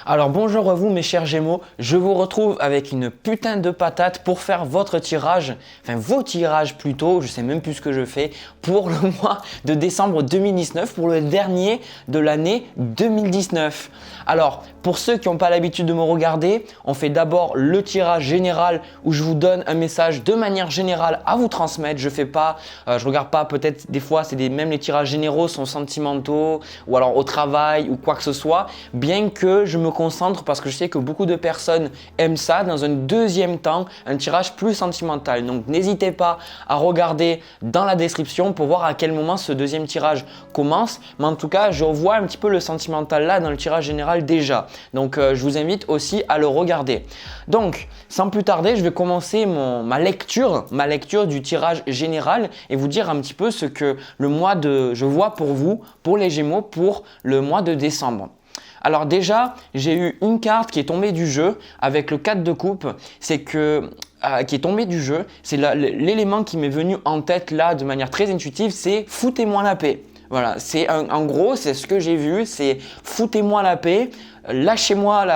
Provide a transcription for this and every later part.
Alors bonjour à vous mes chers Gémeaux, je vous retrouve avec une putain de patate pour faire votre tirage, enfin vos tirages plutôt, je sais même plus ce que je fais, pour le mois de décembre 2019, pour le dernier de l'année 2019. Alors pour ceux qui n'ont pas l'habitude de me regarder, on fait d'abord le tirage général où je vous donne un message de manière générale à vous transmettre. Je regarde pas, peut-être des fois même les tirages généraux sont sentimentaux ou alors au travail ou quoi que ce soit, bien que je me concentre parce que je sais que beaucoup de personnes aiment ça dans un deuxième temps, un tirage plus sentimental. Donc n'hésitez pas à regarder dans la description pour voir à quel moment ce deuxième tirage commence. Mais en tout cas, je vois un petit peu le sentimental là dans le tirage général déjà. Donc je vous invite aussi à le regarder. Donc sans plus tarder, je vais commencer ma lecture du tirage général et vous dire un petit peu ce que je vois pour vous, pour les Gémeaux, pour le mois de décembre. Alors déjà, j'ai eu une carte qui est tombée du jeu avec le 4 de coupe, qui est tombé du jeu. C'est l'élément qui m'est venu en tête là de manière très intuitive, c'est foutez-moi la paix. Voilà, en gros, c'est ce que j'ai vu, c'est foutez-moi la paix. Lâchez-moi,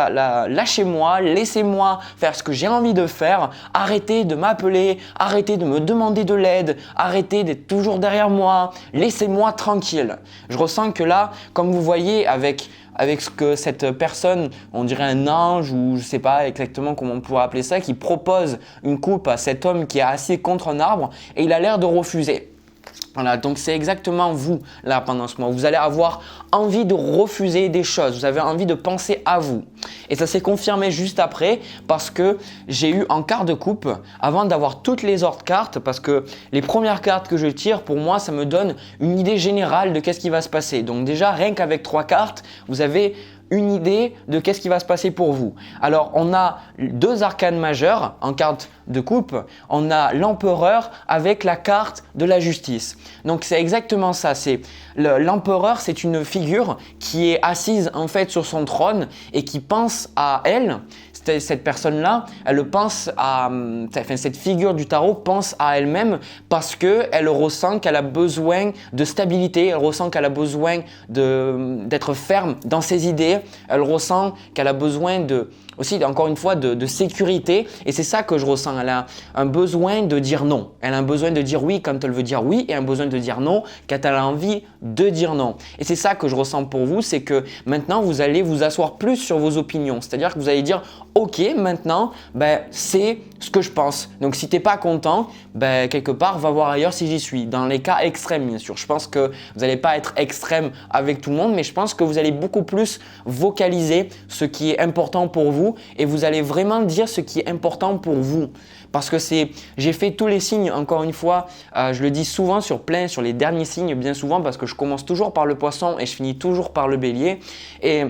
laissez-moi faire ce que j'ai envie de faire, arrêtez de m'appeler, arrêtez de me demander de l'aide, arrêtez d'être toujours derrière moi, laissez-moi tranquille. Je ressens que là, comme vous voyez avec ce que cette personne, on dirait un ange ou je ne sais pas exactement comment on pourrait appeler ça, qui propose une coupe à cet homme qui est assis contre un arbre et il a l'air de refuser. Voilà, donc c'est exactement vous là pendant ce mois. Vous allez avoir envie de refuser des choses, vous avez envie de penser à vous. Et ça s'est confirmé juste après parce que j'ai eu en quart de coupe, avant d'avoir toutes les autres cartes, parce que les premières cartes que je tire, pour moi, ça me donne une idée générale de qu'est-ce qui va se passer. Donc déjà, rien qu'avec 3 cartes, vous avez une idée de qu'est-ce qui va se passer pour vous. Alors, on a 2 arcanes majeures en carte de coupe. On a l'empereur avec la carte de la justice. Donc, c'est exactement ça. L'empereur, c'est une figure qui est assise en fait sur son trône et qui pense à elle. Cette personne-là, cette figure du tarot pense à elle-même parce qu'elle ressent qu'elle a besoin de stabilité, elle ressent qu'elle a besoin d'être ferme dans ses idées, elle ressent qu'elle a besoin aussi, encore une fois, de sécurité et c'est ça que je ressens. Elle a un besoin de dire non. Elle a un besoin de dire oui quand elle veut dire oui et un besoin de dire non quand elle a envie de dire non. Et c'est ça que je ressens pour vous, c'est que maintenant, vous allez vous asseoir plus sur vos opinions. C'est-à-dire que vous allez dire « Ok, maintenant, c'est ce que je pense. » Donc, si tu n'es pas content, quelque part, va voir ailleurs si j'y suis. Dans les cas extrêmes, bien sûr. Je pense que vous n'allez pas être extrême avec tout le monde, mais je pense que vous allez beaucoup plus vocaliser ce qui est important pour vous et vous allez vraiment dire ce qui est important pour vous. Parce que j'ai fait tous les signes, encore une fois, je le dis souvent sur les derniers signes, bien souvent, parce que je commence toujours par le poisson et je finis toujours par le bélier. Et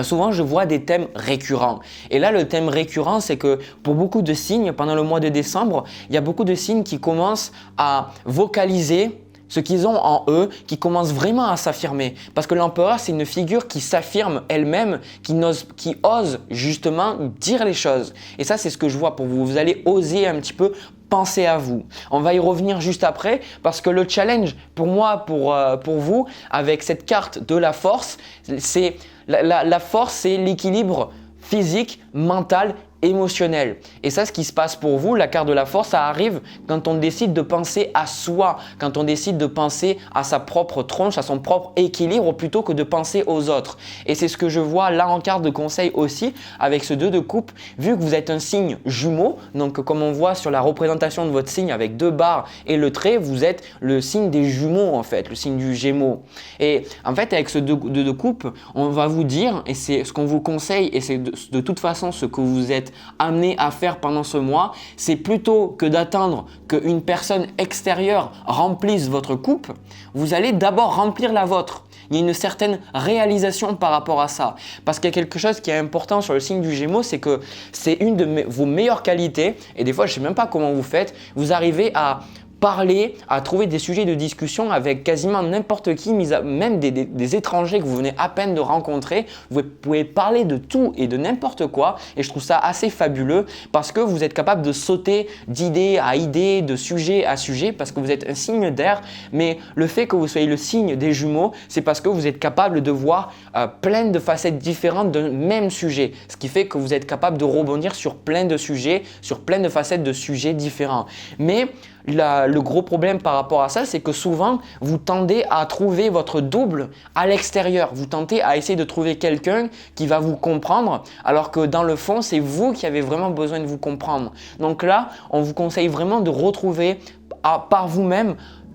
souvent, je vois des thèmes récurrents. Et là, le thème récurrent, c'est que pour beaucoup de signes, pendant le mois de décembre, il y a beaucoup de signes qui commencent à vocaliser ce qu'ils ont en eux, qui commencent vraiment à s'affirmer. Parce que l'empereur, c'est une figure qui s'affirme elle-même, qui ose justement dire les choses. Et ça, c'est ce que je vois pour vous. Vous allez oser un petit peu penser à vous. On va y revenir juste après parce que le challenge pour moi, pour vous, avec cette carte de la force, c'est la force, c'est l'équilibre physique, mental, émotionnel. Et ça, ce qui se passe pour vous, la carte de la force, ça arrive quand on décide de penser à soi, quand on décide de penser à sa propre tronche, à son propre équilibre plutôt que de penser aux autres. Et c'est ce que je vois là en carte de conseil aussi avec ce 2 de coupe, vu que vous êtes un signe jumeau, donc comme on voit sur la représentation de votre signe avec 2 barres et le trait, vous êtes le signe des jumeaux en fait, le signe du Gémeaux. Et en fait, avec ce 2 de coupe, on va vous dire, et c'est ce qu'on vous conseille, et c'est de toute façon ce que vous êtes amené à faire pendant ce mois, c'est plutôt que d'attendre qu'une personne extérieure remplisse votre coupe, vous allez d'abord remplir la vôtre. Il y a une certaine réalisation par rapport à ça. Parce qu'il y a quelque chose qui est important sur le signe du Gémeaux, c'est que c'est une de vos meilleures qualités, et des fois je ne sais même pas comment vous faites, vous arrivez à parler, à trouver des sujets de discussion avec quasiment n'importe qui, même des étrangers que vous venez à peine de rencontrer. Vous pouvez parler de tout et de n'importe quoi et je trouve ça assez fabuleux parce que vous êtes capable de sauter d'idée à idée, de sujet à sujet parce que vous êtes un signe d'air. Mais le fait que vous soyez le signe des Jumeaux, c'est parce que vous êtes capable de voir plein de facettes différentes d'un même sujet. Ce qui fait que vous êtes capable de rebondir sur plein de sujets, sur plein de facettes de sujets différents. Mais le gros problème par rapport à ça, c'est que souvent, vous tendez à trouver votre double à l'extérieur. Vous tentez à essayer de trouver quelqu'un qui va vous comprendre, alors que dans le fond, c'est vous qui avez vraiment besoin de vous comprendre. Donc là, on vous conseille vraiment de retrouver par vous-même,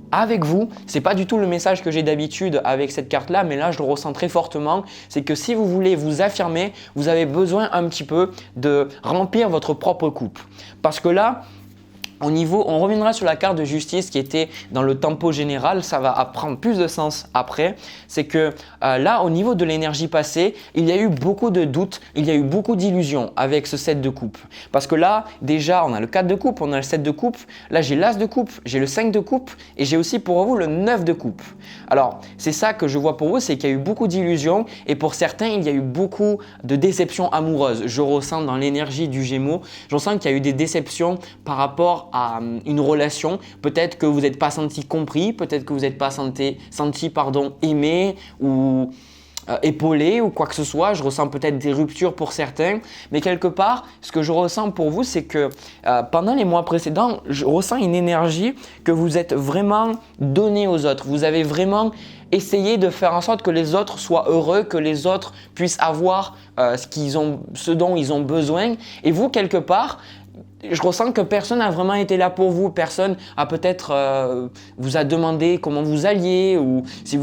avec vous. C'est pas du tout le message que j'ai d'habitude avec cette carte-là, mais là, je le ressens très fortement. C'est que si vous voulez vous affirmer, vous avez besoin un petit peu de remplir votre propre coupe. Parce que là, on reviendra sur la carte de justice qui était dans le tempo général, ça va prendre plus de sens après. C'est que là, au niveau de l'énergie passée, il y a eu beaucoup de doutes, il y a eu beaucoup d'illusions avec ce 7 de coupe. Parce que là, déjà, on a le 4 de coupe, on a le 7 de coupe, là j'ai l'As de coupe, j'ai le 5 de coupe et j'ai aussi pour vous le 9 de coupe. Alors, c'est ça que je vois pour vous, c'est qu'il y a eu beaucoup d'illusions et pour certains, il y a eu beaucoup de déceptions amoureuses. Je ressens dans l'énergie du Gémeaux, je ressens qu'il y a eu des déceptions par rapport à une relation, peut-être que vous n'êtes pas senti compris, peut-être que vous n'êtes pas senti aimé ou épaulé ou quoi que ce soit. Je ressens peut-être des ruptures pour certains, mais quelque part, ce que je ressens pour vous, c'est que pendant les mois précédents, je ressens une énergie que vous êtes vraiment donné aux autres. Vous avez vraiment essayé de faire en sorte que les autres soient heureux, que les autres puissent avoir ce dont ils ont besoin. Et vous, quelque part, je ressens que personne n'a vraiment été là pour vous. Personne a peut-être vous a demandé comment vous alliez ou si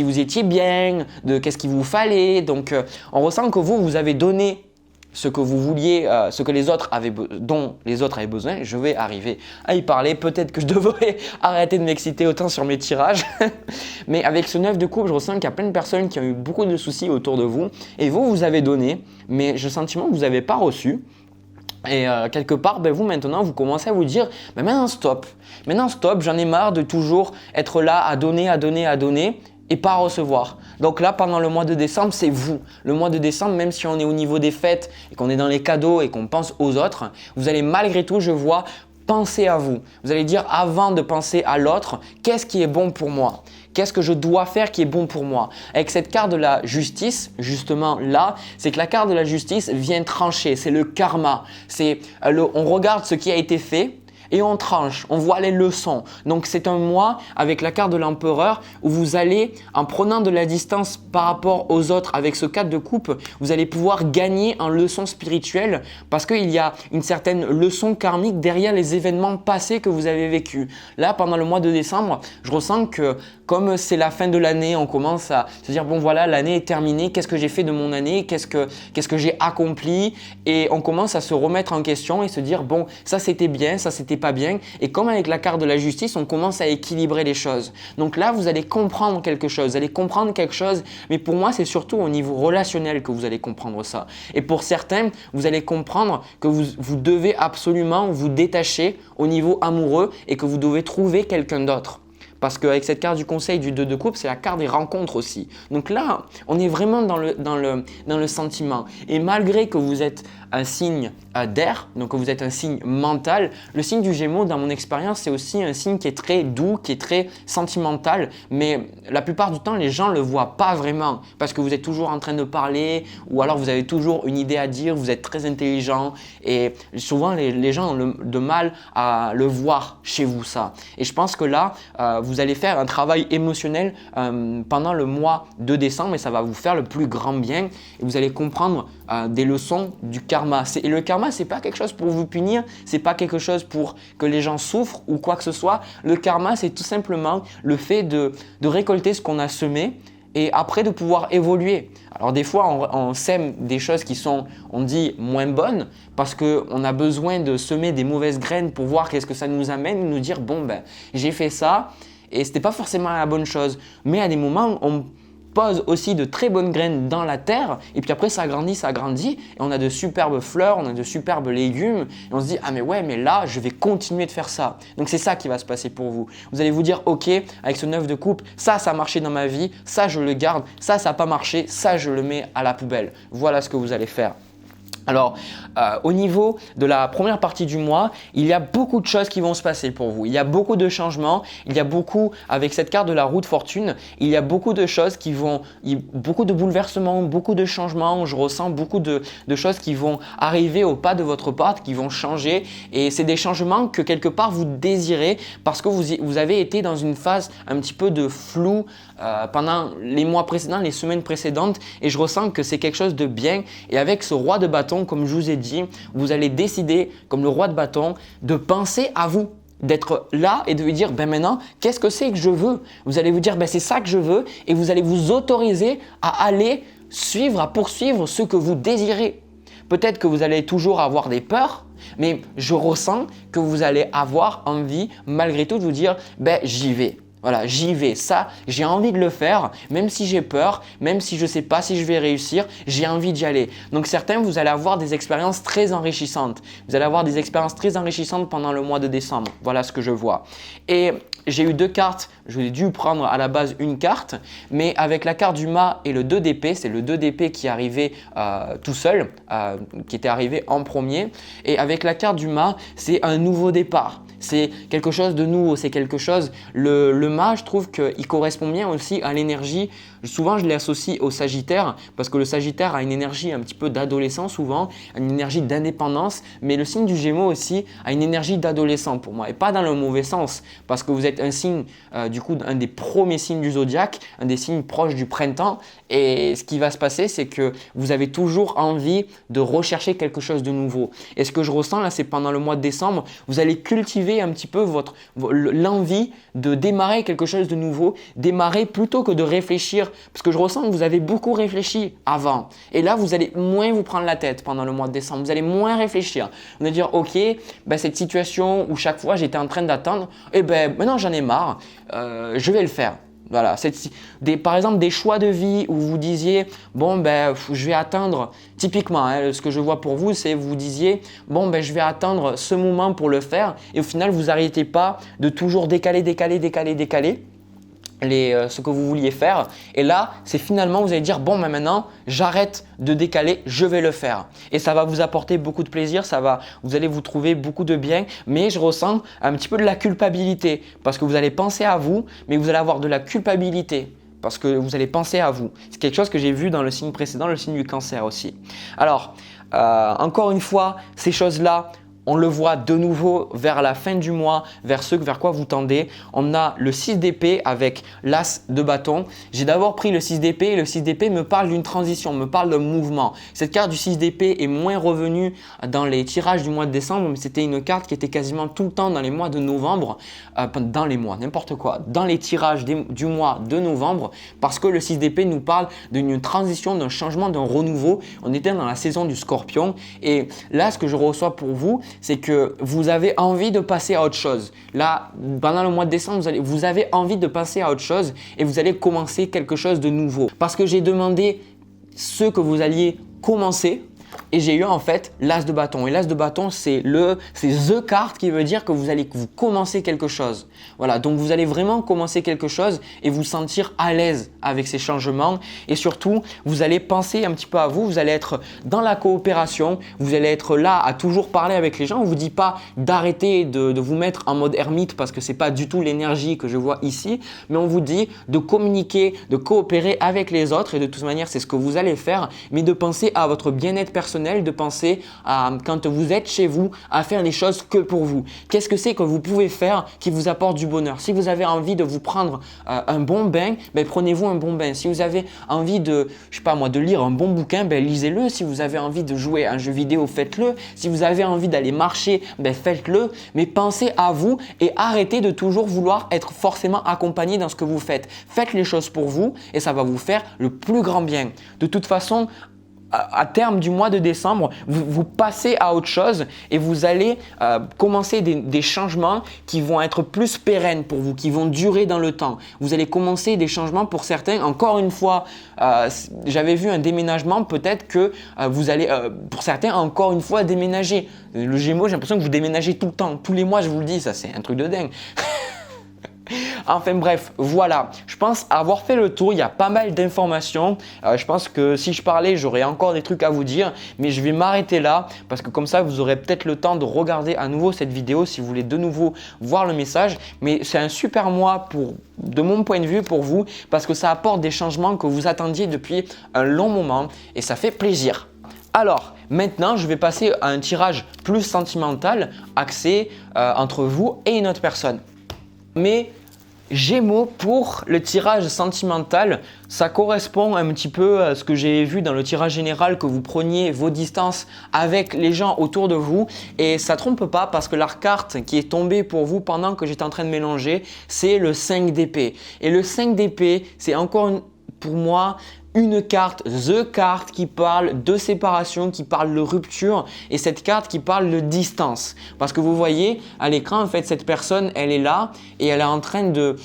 vous étiez bien, de qu'est-ce qu'il vous fallait. Donc, on ressent que vous avez donné ce que vous vouliez, ce que dont les autres avaient besoin. Je vais arriver à y parler. Peut-être que je devrais arrêter de m'exciter autant sur mes tirages. Mais avec ce 9 de coupe, je ressens qu'il y a plein de personnes qui ont eu beaucoup de soucis autour de vous. Et vous avez donné, mais j'ai le sentiment que vous n'avez pas reçu. Et quelque part, vous maintenant, vous commencez à vous dire maintenant stop, j'en ai marre de toujours être là à donner et pas recevoir. Donc là, pendant le mois de décembre, c'est vous. Le mois de décembre, même si on est au niveau des fêtes et qu'on est dans les cadeaux et qu'on pense aux autres, vous allez malgré tout, je vois, penser à vous. Vous allez dire avant de penser à l'autre, qu'est-ce qui est bon pour moi ? Qu'est-ce que je dois faire qui est bon pour moi? Avec cette carte de la justice, justement là, c'est que la carte de la justice vient trancher, c'est le karma. On regarde ce qui a été fait et on tranche, on voit les leçons. Donc c'est un mois avec la carte de l'empereur où vous allez, en prenant de la distance par rapport aux autres avec ce 4 de coupe, vous allez pouvoir gagner en leçon spirituelle parce qu'il y a une certaine leçon karmique derrière les événements passés que vous avez vécus. Là, pendant le mois de décembre, je ressens que comme c'est la fin de l'année, on commence à se dire bon voilà, l'année est terminée, qu'est-ce que j'ai fait de mon année, qu'est-ce que j'ai accompli, et on commence à se remettre en question et se dire bon ça c'était bien, ça c'était pas bien, et comme avec la carte de la justice, on commence à équilibrer les choses. Donc là, vous allez comprendre quelque chose, mais pour moi c'est surtout au niveau relationnel que vous allez comprendre ça. Et pour certains, vous allez comprendre que vous devez absolument vous détacher au niveau amoureux et que vous devez trouver quelqu'un d'autre. Parce qu'avec cette carte du conseil du 2 de coupe, c'est la carte des rencontres aussi. Donc là, on est vraiment dans le sentiment. Et malgré que vous êtes un signe d'air, donc que vous êtes un signe mental, le signe du Gémeaux, dans mon expérience, c'est aussi un signe qui est très doux, qui est très sentimental. Mais la plupart du temps, les gens ne le voient pas vraiment parce que vous êtes toujours en train de parler ou alors vous avez toujours une idée à dire, vous êtes très intelligent et souvent les gens ont de mal à le voir chez vous ça. Et je pense que là, vous allez faire un travail émotionnel pendant le mois de décembre et ça va vous faire le plus grand bien et vous allez comprendre des leçons du karma. Et le karma, c'est pas quelque chose pour vous punir, c'est pas quelque chose pour que les gens souffrent ou quoi que ce soit. Le karma, c'est tout simplement le fait de récolter ce qu'on a semé et après de pouvoir évoluer. Alors des fois, on sème des choses qui sont, on dit, moins bonnes parce qu'on a besoin de semer des mauvaises graines pour voir qu'est-ce que ça nous amène, nous dire bon j'ai fait ça et c'était pas forcément la bonne chose. Mais à des moments, pose aussi de très bonnes graines dans la terre et puis après ça grandit et on a de superbes fleurs, on a de superbes légumes et on se dit ah mais ouais mais là je vais continuer de faire ça. Donc c'est ça qui va se passer pour vous. Vous allez vous dire ok avec ce 9 de coupe, ça a marché dans ma vie, ça je le garde, ça n'a pas marché, ça je le mets à la poubelle. Voilà ce que vous allez faire. Alors, au niveau de la première partie du mois, il y a beaucoup de choses qui vont se passer pour vous. Il y a beaucoup de changements, il y a beaucoup, avec cette carte de la roue de fortune, il y a beaucoup de choses qui vont, beaucoup de bouleversements, beaucoup de changements. Je ressens beaucoup de choses qui vont arriver au pas de votre porte, qui vont changer. Et c'est des changements que quelque part vous désirez parce que vous avez été dans une phase un petit peu de flou pendant les mois précédents, les semaines précédentes. Et je ressens que c'est quelque chose de bien. Et avec ce roi de bâton, comme je vous ai dit, vous allez décider, comme le roi de bâton, de penser à vous, d'être là et de vous dire, ben maintenant, qu'est-ce que c'est que je veux? Vous allez vous dire, ben c'est ça que je veux et vous allez vous autoriser à aller suivre, à poursuivre ce que vous désirez. Peut-être que vous allez toujours avoir des peurs, mais je ressens que vous allez avoir envie, malgré tout, de vous dire, ben j'y vais. Voilà, j'y vais, ça, j'ai envie de le faire, même si j'ai peur, même si je ne sais pas si je vais réussir, j'ai envie d'y aller. Donc certains, vous allez avoir des expériences très enrichissantes. Vous allez avoir des expériences très enrichissantes pendant le mois de décembre. Voilà ce que je vois. Et j'ai eu 2 cartes, j'ai dû prendre à la base une carte, mais avec la carte du mât et le 2 d'épée, c'est le 2 d'épée qui est arrivé tout seul, qui était arrivé en premier. Et avec la carte du mât, c'est un nouveau départ. C'est quelque chose de nouveau, c'est quelque chose… Le mât, je trouve qu'il correspond bien aussi à l'énergie. Souvent, je l'associe au Sagittaire parce que le Sagittaire a une énergie un petit peu d'adolescent souvent, une énergie d'indépendance, mais le signe du Gémeaux aussi a une énergie d'adolescent pour moi et pas dans le mauvais sens parce que vous êtes un signe, du coup, un des premiers signes du zodiaque, un des signes proches du printemps et ce qui va se passer, c'est que vous avez toujours envie de rechercher quelque chose de nouveau. Et ce que je ressens là, c'est pendant le mois de décembre, vous allez cultiver un petit peu l'envie de démarrer quelque chose de nouveau, démarrer plutôt que de réfléchir parce que je ressens que vous avez beaucoup réfléchi avant et là vous allez moins vous prendre la tête pendant le mois de décembre, vous allez moins réfléchir, vous allez dire ok, ben, cette situation où chaque fois j'étais en train d'attendre, et ben maintenant j'en ai marre, je vais le faire. Voilà, par exemple des choix de vie où vous disiez bon ben je vais attendre, typiquement ce que je vois pour vous c'est vous disiez bon ben je vais attendre ce moment pour le faire et au final vous n'arrêtez pas de toujours décaler ce que vous vouliez faire et là c'est finalement vous allez dire bon ben maintenant j'arrête de décaler, je vais le faire et ça va vous apporter beaucoup de plaisir, vous allez vous trouver beaucoup de bien, mais je ressens un petit peu de la culpabilité parce que vous allez penser à vous mais vous allez avoir de la culpabilité parce que vous allez penser à vous. C'est quelque chose que j'ai vu dans le signe précédent, le signe du Cancer aussi. Alors encore une fois, ces choses-là, on le voit de nouveau vers la fin du mois, vers quoi vous tendez. On a le 6 d'épée avec l'as de bâton. J'ai d'abord pris le 6 d'épée et le 6 d'épée me parle d'une transition, me parle d'un mouvement. Cette carte du 6 d'épée est moins revenue dans les tirages du mois de décembre, mais c'était une carte qui était quasiment tout le temps dans les mois de novembre, dans les tirages du mois de novembre, parce que le 6 d'épée nous parle d'une transition, d'un changement, d'un renouveau. On était dans la saison du Scorpion et là, ce que je reçois pour vous, c'est que vous avez envie de passer à autre chose. Là, pendant le mois de décembre, vous avez envie de passer à autre chose et vous allez commencer quelque chose de nouveau. Parce que j'ai demandé ce que vous alliez commencer et j'ai eu en fait l'as de bâton. Et l'as de bâton, c'est the carte qui veut dire que vous commencer quelque chose. Voilà, donc vous allez vraiment commencer quelque chose et vous sentir à l'aise avec ces changements. Et surtout, vous allez penser un petit peu à vous, vous allez être dans la coopération, vous allez être là à toujours parler avec les gens. On ne vous dit pas d'arrêter de vous mettre en mode ermite parce que ce n'est pas du tout l'énergie que je vois ici, mais on vous dit de communiquer, de coopérer avec les autres et de toute manière, c'est ce que vous allez faire, mais de penser à votre bien-être personnel, de penser à quand vous êtes chez vous à faire les choses que pour vous. Qu'est-ce que c'est que vous pouvez faire qui vous apporte du bonheur? Si vous avez envie de vous prendre un bon bain, ben, prenez-vous un bon bain. Si vous avez envie de lire un bon bouquin, ben, lisez-le. Si vous avez envie de jouer à un jeu vidéo, faites-le. Si vous avez envie d'aller marcher, ben, faites-le. Mais pensez à vous et arrêtez de toujours vouloir être forcément accompagné dans ce que vous faites. Faites les choses pour vous et ça va vous faire le plus grand bien. De toute façon, à terme du mois de décembre, vous passez à autre chose et vous allez commencer des changements qui vont être plus pérennes pour vous, qui vont durer dans le temps. Vous allez commencer des changements pour certains. Encore une fois, j'avais vu un déménagement, peut-être que vous allez, pour certains, encore une fois, déménager. Le Gémeaux, j'ai l'impression que vous déménagez tout le temps. Tous les mois, je vous le dis, ça c'est un truc de dingue. Enfin bref, voilà, je pense avoir fait le tour, il y a pas mal d'informations. Je pense que si je parlais, j'aurais encore des trucs à vous dire, mais je vais m'arrêter là parce que comme ça, vous aurez peut-être le temps de regarder à nouveau cette vidéo si vous voulez de nouveau voir le message. Mais c'est un super mois de mon point de vue pour vous parce que ça apporte des changements que vous attendiez depuis un long moment et ça fait plaisir. Alors, maintenant, je vais passer à un tirage plus sentimental axé entre vous et une autre personne. Mais Gémeaux, pour le tirage sentimental, ça correspond un petit peu à ce que j'ai vu dans le tirage général, que vous preniez vos distances avec les gens autour de vous et ça ne trompe pas parce que la carte qui est tombée pour vous pendant que j'étais en train de mélanger, c'est le 5 d'épée. Et le 5 d'épée, c'est encore pour moi une carte, the carte qui parle de séparation, qui parle de rupture et cette carte qui parle de distance. Parce que vous voyez à l'écran, en fait, cette personne, elle est là et elle est en train de,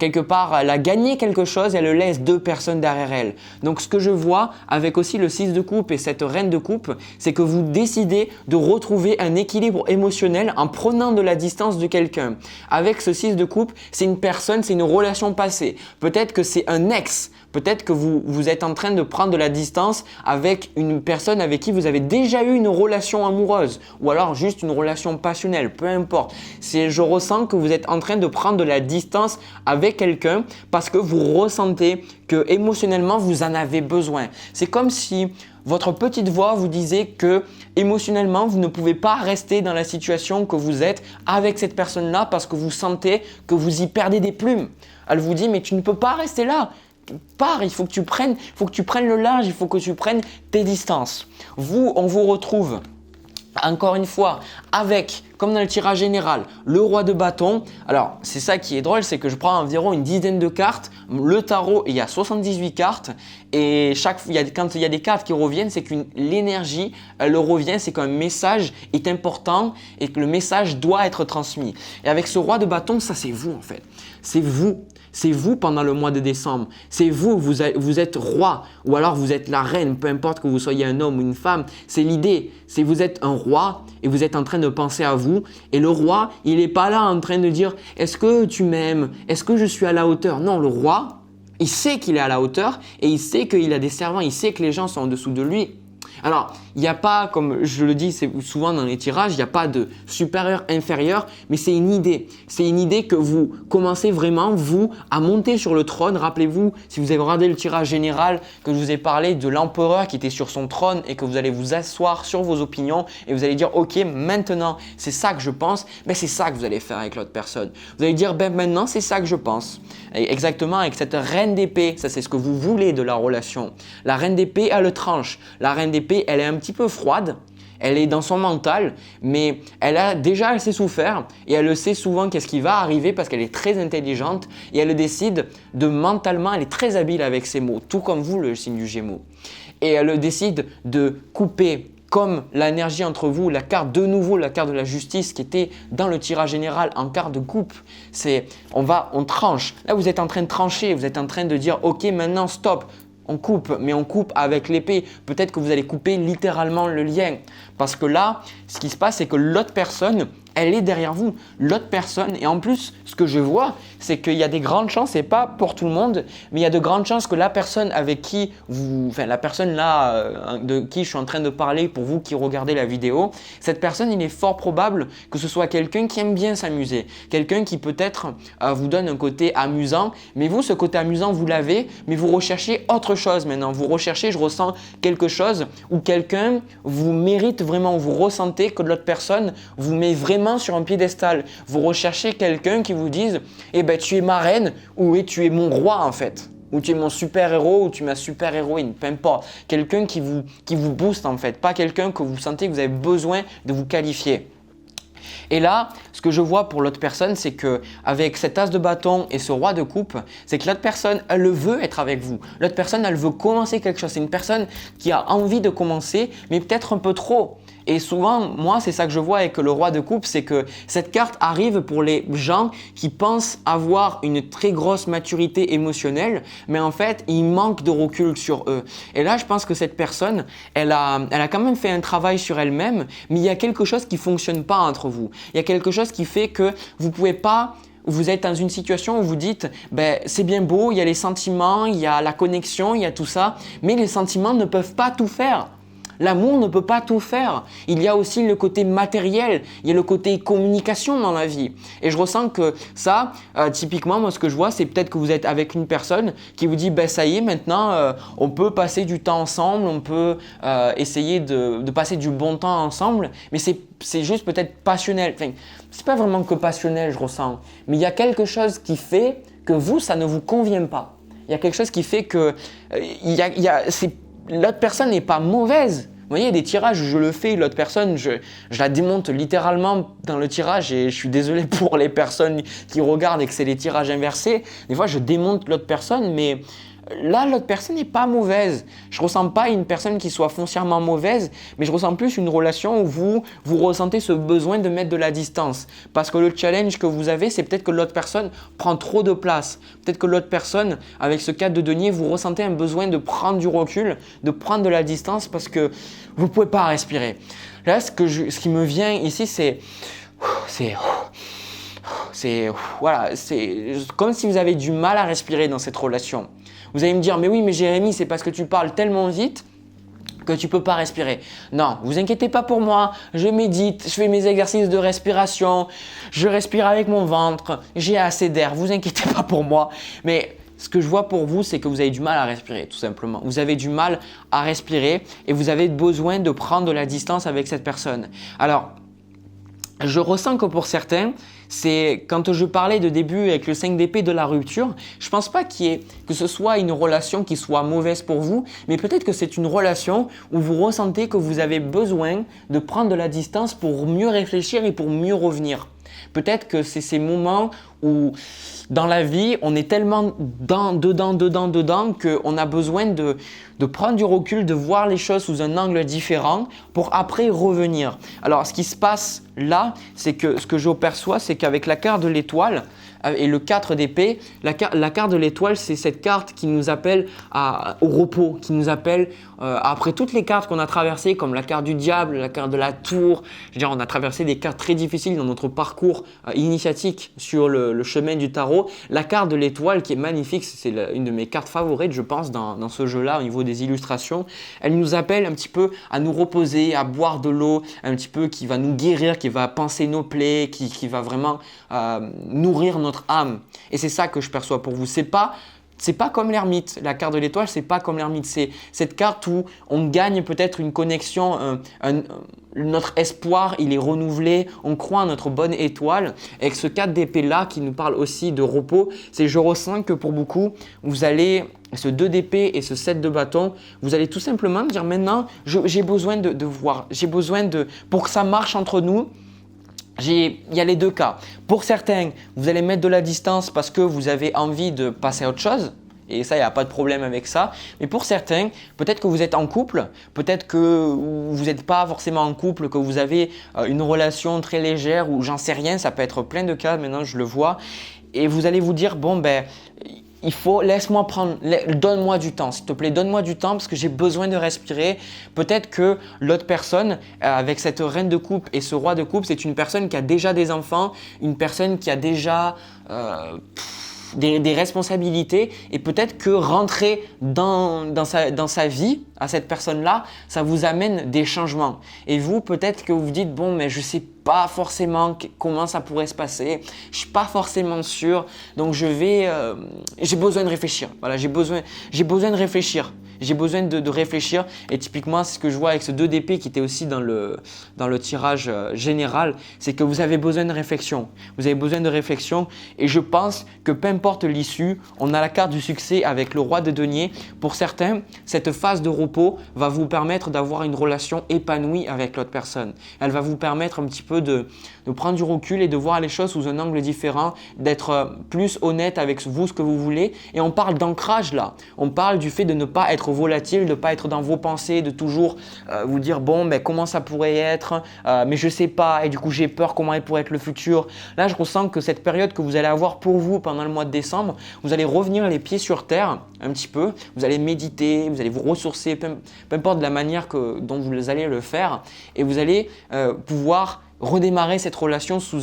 quelque part, elle a gagné quelque chose, elle laisse deux personnes derrière elle. Donc ce que je vois avec aussi le 6 de coupe et cette reine de coupe, c'est que vous décidez de retrouver un équilibre émotionnel en prenant de la distance de quelqu'un. Avec ce 6 de coupe, c'est une personne, c'est une relation passée. Peut-être que c'est un ex. Peut-être que vous êtes en train de prendre de la distance avec une personne avec qui vous avez déjà eu une relation amoureuse ou alors juste une relation passionnelle, peu importe. Je ressens que vous êtes en train de prendre de la distance avec quelqu'un parce que vous ressentez que émotionnellement vous en avez besoin. C'est comme si votre petite voix vous disait que émotionnellement vous ne pouvez pas rester dans la situation que vous êtes avec cette personne-là parce que vous sentez que vous y perdez des plumes. Elle vous dit mais tu ne peux pas rester là. Pars, il faut que tu prennes le large, il faut que tu prennes tes distances. On vous retrouve encore une fois avec, comme dans le tirage général, le roi de bâton. Alors, c'est ça qui est drôle, c'est que je prends environ une dizaine de cartes. Le tarot, il y a 78 cartes et quand il y a des cartes qui reviennent, c'est que l'énergie, elle revient, c'est qu'un message est important et que le message doit être transmis. Et avec ce roi de bâton, ça c'est vous en fait. C'est vous. C'est vous pendant le mois de décembre. C'est vous êtes roi ou alors vous êtes la reine, peu importe que vous soyez un homme ou une femme. C'est l'idée. C'est vous êtes un roi et vous êtes en train de penser à vous. Et le roi, il n'est pas là en train de dire « Est-ce que tu m'aimes? Est-ce que je suis à la hauteur ?» Non, le roi, il sait qu'il est à la hauteur et il sait qu'il a des servants. Il sait que les gens sont en dessous de lui. Alors, il n'y a pas, comme je le dis souvent dans les tirages, il n'y a pas de supérieur, inférieur, mais c'est une idée. C'est une idée que vous commencez vraiment, vous, à monter sur le trône. Rappelez-vous, si vous avez regardé le tirage général, que je vous ai parlé de l'empereur qui était sur son trône et que vous allez vous asseoir sur vos opinions et vous allez dire « Ok, maintenant, c'est ça que je pense. » Ben, c'est ça que vous allez faire avec l'autre personne. Vous allez dire « Ben, maintenant, c'est ça que je pense. » Et exactement avec cette reine d'épée, ça c'est ce que vous voulez de la relation. La reine d'épée, elle tranche. La reine d'épée, elle est un petit peu froide, elle est dans son mental, mais elle a déjà assez souffert et elle sait souvent qu'est-ce qui va arriver parce qu'elle est très intelligente et elle décide de mentalement, elle est très habile avec ses mots, tout comme vous le signe du Gémeaux. Et elle décide de couper comme l'énergie entre vous, la carte de nouveau, la carte de la justice qui était dans le tirage général en carte de coupe, c'est on tranche. Là vous êtes en train de trancher, vous êtes en train de dire ok maintenant stop. On coupe, mais on coupe avec l'épée. Peut-être que vous allez couper littéralement le lien. Parce que là, ce qui se passe, c'est que l'autre personne, elle est derrière vous. L'autre personne, et en plus, ce que je vois, c'est qu'il y a des grandes chances, et pas pour tout le monde, mais il y a de grandes chances que la personne avec qui la personne là de qui je suis en train de parler pour vous qui regardez la vidéo, cette personne, il est fort probable que ce soit quelqu'un qui aime bien s'amuser. Quelqu'un qui peut-être vous donne un côté amusant, mais vous, ce côté amusant, vous l'avez, mais vous recherchez autre chose maintenant. Vous recherchez, je ressens quelque chose où quelqu'un vous mérite vraiment, vous ressentez que l'autre personne vous met vraiment sur un piédestal. Vous recherchez quelqu'un qui vous dise « Eh ben tu es ma reine » ou « Tu es mon roi en fait » ou « Tu es mon super-héros » ou « Tu es ma super-héroïne », peu importe. Quelqu'un qui vous booste en fait, pas quelqu'un que vous sentez que vous avez besoin de vous qualifier. Et là, ce que je vois pour l'autre personne, c'est que avec cet as de bâton et ce roi de coupe, c'est que l'autre personne, elle veut être avec vous. L'autre personne, elle veut commencer quelque chose. C'est une personne qui a envie de commencer, mais peut-être un peu trop. Et souvent, moi, c'est ça que je vois avec le roi de coupe, c'est que cette carte arrive pour les gens qui pensent avoir une très grosse maturité émotionnelle, mais en fait, ils manquent de recul sur eux. Et là, je pense que cette personne, elle a quand même fait un travail sur elle-même, mais il y a quelque chose qui ne fonctionne pas entre vous. Il y a quelque chose qui fait que vous ne pouvez pas. Vous êtes dans une situation où vous dites c'est bien beau, il y a les sentiments, il y a la connexion, il y a tout ça, mais les sentiments ne peuvent pas tout faire. L'amour ne peut pas tout faire. Il y a aussi le côté matériel, il y a le côté communication dans la vie. Et je ressens que ça, typiquement, moi ce que je vois, c'est peut-être que vous êtes avec une personne qui vous dit ça y est, maintenant on peut passer du temps ensemble, on peut essayer de passer du bon temps ensemble, mais c'est juste peut-être passionnel. Enfin, c'est pas vraiment que passionnel, je ressens, mais il y a quelque chose qui fait que vous, ça ne vous convient pas. Il y a quelque chose qui fait que l'autre personne n'est pas mauvaise. Vous voyez, des tirages, je le fais, l'autre personne, je la démonte littéralement dans le tirage et je suis désolé pour les personnes qui regardent et que c'est les tirages inversés. Des fois, je démonte l'autre personne, mais là, l'autre personne n'est pas mauvaise. Je ne ressens pas une personne qui soit foncièrement mauvaise, mais je ressens plus une relation où vous ressentez ce besoin de mettre de la distance. Parce que le challenge que vous avez, c'est peut-être que l'autre personne prend trop de place. Peut-être que l'autre personne, avec ce 4 de denier, vous ressentez un besoin de prendre du recul, de prendre de la distance parce que vous ne pouvez pas respirer. Là, ce qui me vient ici, c'est comme si vous avez du mal à respirer dans cette relation. Vous allez me dire, mais oui, mais Jérémy, c'est parce que tu parles tellement vite que tu ne peux pas respirer. Non, vous inquiétez pas pour moi, je médite, je fais mes exercices de respiration, je respire avec mon ventre, j'ai assez d'air, vous inquiétez pas pour moi. Mais ce que je vois pour vous, c'est que vous avez du mal à respirer, tout simplement. Vous avez du mal à respirer et vous avez besoin de prendre de la distance avec cette personne. Alors, je ressens que pour certains, c'est quand je parlais de début avec le 5 d'épée de la rupture, je ne pense pas que ce soit une relation qui soit mauvaise pour vous, mais peut-être que c'est une relation où vous ressentez que vous avez besoin de prendre de la distance pour mieux réfléchir et pour mieux revenir. Peut-être que c'est ces moments où dans la vie, on est tellement dedans qu'on a besoin de prendre du recul, de voir les choses sous un angle différent pour après revenir. Alors, ce qui se passe là, c'est que ce que j'aperçois, c'est qu'avec la carte de l'étoile et le 4 d'épée, la carte de l'étoile, c'est cette carte qui nous appelle au repos, qui nous appelle après toutes les cartes qu'on a traversées, comme la carte du diable, la carte de la tour. Je veux dire, on a traversé des cartes très difficiles dans notre parcours initiatique sur le chemin du tarot. La carte de l'étoile qui est magnifique, c'est une de mes cartes favorites, je pense, dans ce jeu-là au niveau des illustrations. Elle nous appelle un petit peu à nous reposer, à boire de l'eau, un petit peu qui va nous guérir, qui va panser nos plaies, qui va vraiment nourrir notre âme. Et c'est ça que je perçois pour vous. C'est pas comme l'ermite. La carte de l'étoile, c'est pas comme l'ermite. C'est cette carte où on gagne peut-être une connexion, notre espoir, il est renouvelé, on croit à notre bonne étoile. Avec ce 4 d'épée-là qui nous parle aussi de repos, je ressens que pour beaucoup, vous allez, ce 2 d'épée et ce 7 de bâton, vous allez tout simplement dire maintenant, j'ai besoin de voir, j'ai besoin pour que ça marche entre nous. Il y a les deux cas. Pour certains, vous allez mettre de la distance parce que vous avez envie de passer à autre chose. Et ça, il n'y a pas de problème avec ça. Mais pour certains, peut-être que vous êtes en couple, peut-être que vous n'êtes pas forcément en couple, que vous avez une relation très légère ou j'en sais rien, ça peut être plein de cas, maintenant je le vois. Et vous allez vous dire, donne-moi du temps, s'il te plaît, donne-moi du temps parce que j'ai besoin de respirer. Peut-être que l'autre personne, avec cette reine de coupe et ce roi de coupe, c'est une personne qui a déjà des enfants, une personne qui a déjà des responsabilités et peut-être que rentrer dans sa vie à cette personne-là, ça vous amène des changements. Et vous, peut-être que vous vous dites, mais je ne sais pas forcément comment ça pourrait se passer, je ne suis pas forcément sûr, donc j'ai besoin de réfléchir. Voilà, j'ai besoin de réfléchir. J'ai besoin de réfléchir et typiquement, c'est ce que je vois avec ce 2 d'épée qui était aussi dans le tirage général, c'est que vous avez besoin de réflexion. Vous avez besoin de réflexion et je pense que peu importe l'issue, on a la carte du succès avec le roi de denier. Pour certains, cette phase de repos va vous permettre d'avoir une relation épanouie avec l'autre personne. Elle va vous permettre un petit peu peu de prendre du recul et de voir les choses sous un angle différent, d'être plus honnête avec vous, ce que vous voulez. Et on parle d'ancrage là. On parle du fait de ne pas être volatile, de ne pas être dans vos pensées, de toujours vous dire bon, ben, comment ça pourrait être, mais je sais pas et du coup j'ai peur comment il pourrait être le futur. Là, je ressens que cette période que vous allez avoir pour vous pendant le mois de décembre, vous allez revenir les pieds sur terre un petit peu. Vous allez méditer, vous allez vous ressourcer, peu importe de la manière dont vous allez le faire et vous allez pouvoir redémarrer cette relation sous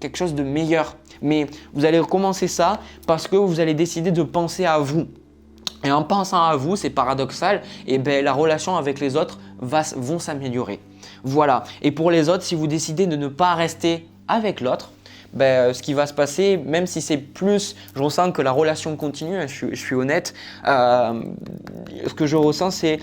quelque chose de meilleur. Mais vous allez recommencer ça parce que vous allez décider de penser à vous. Et en pensant à vous, c'est paradoxal, et ben, la relation avec les autres vont s'améliorer. Voilà. Et pour les autres, si vous décidez de ne pas rester avec l'autre, ben, ce qui va se passer, même si c'est plus, je ressens que la relation continue, hein, je suis honnête, ce que je ressens c'est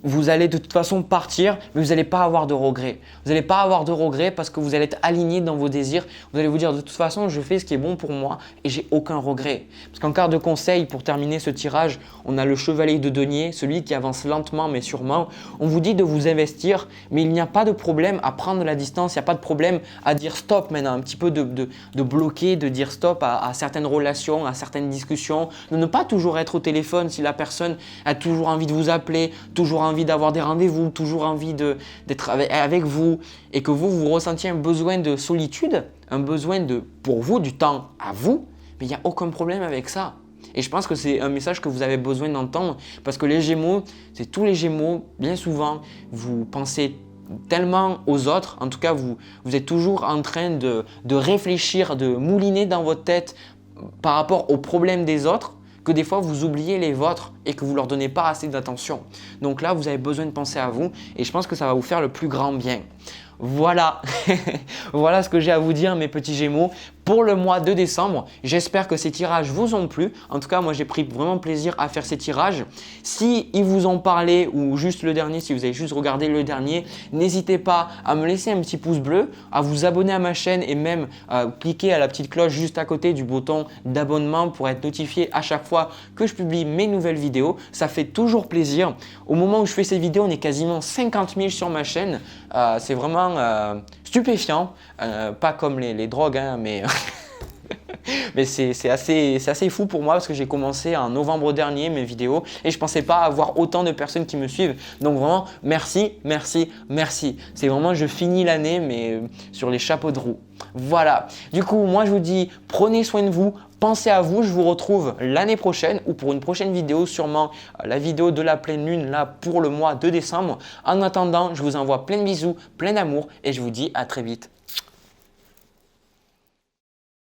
vous allez de toute façon partir, mais vous n'allez pas avoir de regrets. Vous n'allez pas avoir de regrets parce que vous allez être aligné dans vos désirs. Vous allez vous dire de toute façon, je fais ce qui est bon pour moi et j'ai aucun regret. Parce qu'en quart de conseil, pour terminer ce tirage, on a le chevalier de denier, celui qui avance lentement mais sûrement. On vous dit de vous investir, mais il n'y a pas de problème à prendre la distance, il n'y a pas de problème à dire stop maintenant, un petit peu de bloquer, de dire stop à certaines relations, à certaines discussions, de ne pas toujours être au téléphone si la personne a toujours envie de vous appeler, toujours envie d'avoir des rendez-vous, toujours envie d'être avec vous et que vous ressentiez un besoin de solitude, un besoin pour vous, du temps à vous, mais il n'y a aucun problème avec ça. Et je pense que c'est un message que vous avez besoin d'entendre parce que les Gémeaux, c'est tous les Gémeaux, bien souvent, vous pensez tellement aux autres, en tout cas vous êtes toujours en train de réfléchir, de mouliner dans votre tête par rapport aux problèmes des autres, que des fois vous oubliez les vôtres et que vous ne leur donnez pas assez d'attention. Donc là, vous avez besoin de penser à vous et je pense que ça va vous faire le plus grand bien. Voilà, voilà ce que j'ai à vous dire mes petits Gémeaux pour le mois de décembre. J'espère que ces tirages vous ont plu. En tout cas, moi j'ai pris vraiment plaisir à faire ces tirages. Si ils vous ont parlé ou juste le dernier, si vous avez juste regardé le dernier, n'hésitez pas à me laisser un petit pouce bleu, à vous abonner à ma chaîne et même cliquer à la petite cloche juste à côté du bouton d'abonnement pour être notifié à chaque fois que je publie mes nouvelles vidéos. Ça fait toujours plaisir. Au moment où je fais ces vidéos, on est quasiment 50 000 sur ma chaîne. C'est vraiment stupéfiant, pas comme les drogues, hein, mais, mais c'est assez fou pour moi parce que j'ai commencé en novembre dernier mes vidéos et je ne pensais pas avoir autant de personnes qui me suivent. Donc vraiment, merci, merci, merci. C'est vraiment, je finis l'année mais sur les chapeaux de roue. Voilà, du coup, moi je vous dis, prenez soin de vous. Pensez à vous, je vous retrouve l'année prochaine ou pour une prochaine vidéo, sûrement la vidéo de la pleine lune là pour le mois de décembre. En attendant, je vous envoie plein de bisous, plein d'amour et je vous dis à très vite.